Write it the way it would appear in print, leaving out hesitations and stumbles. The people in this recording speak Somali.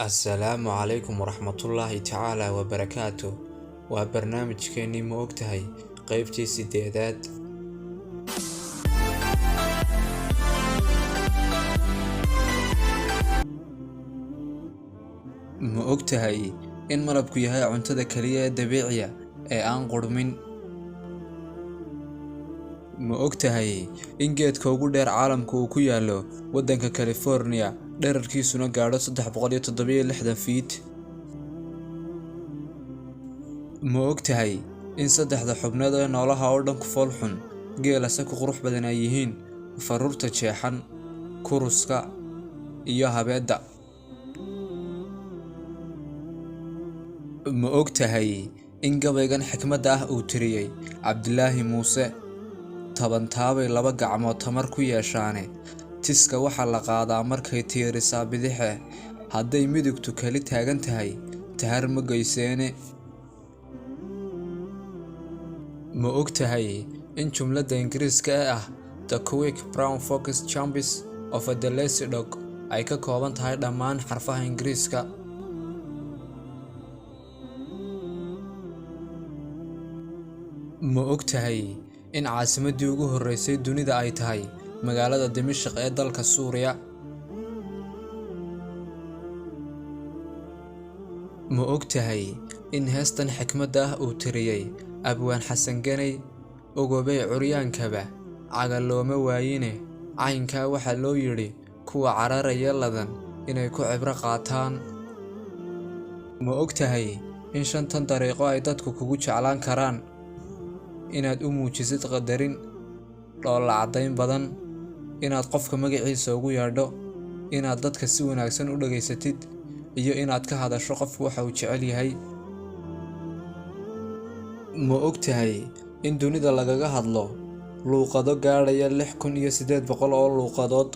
Assalaamu calaykum waraxmatullaahi tacaala wabarakaatuh. Waa barnaamijkeennii ma ogtahay qaybtii 8aad. Ma ogtahay in malabku yahay cuntada kaliya ee dabiiciga ee aan qudhmin? Ma ogtahay in geedka ugu dheer caalamka uu ku yaallo waddanka California, dhererkiisuna gaadho 367 fiit? Ma ogtahay in saddexda xubnood ee noolaha oo dhan ku fool xun, geelase ku qurux badan ay yihiin faruurta jeexan, kuruska, iyo habeedda? Ma ogtahay in gabaygan xikmadda ah uu tiriyey Cabdilaahi Muuse? Tabantaabay laba gacmood tamar ku yeeshaane, tiska waxaa la qaadaa markay tiirisaa bidixe, hadday midigtu kali taagan tahay tahar ma geyseene. Ma ogtahay in jumladda Ingiriiska ee ah The quick brown fox jumps over the lazy dog ay ka kooban tahay dhammaan xarfaha Ingiriiska? Ma ogtahay in caasimaddii ugu horreysay dunida ay tahay magaalada Dimashq ee dalka Suuriya? Ma ogtahay in heestan xikmadda ah uu tiriyey Abwaan Xasan Ganay? Ogobey curyaankaba cagal looma waayine, caynkaa waxaa loo yidhi kuwa cararaya ladan inay ku cibro qaataan. Ma ogtahay in 5 dariiqo ay dadku kugu jeclaan karaan? Inaad u muujisid qadarin, dhoolla caddayn badan, inaad qofka magaciisa ugu yeedho, inaad dadka si wanaagsan u dhageysatid, iyo inaad ka hadasho qofku waxa uu jecel yahay. Ma ogtahay in dunida lagaga hadlo luuqado gaadhaya 6800 oo luuqadood?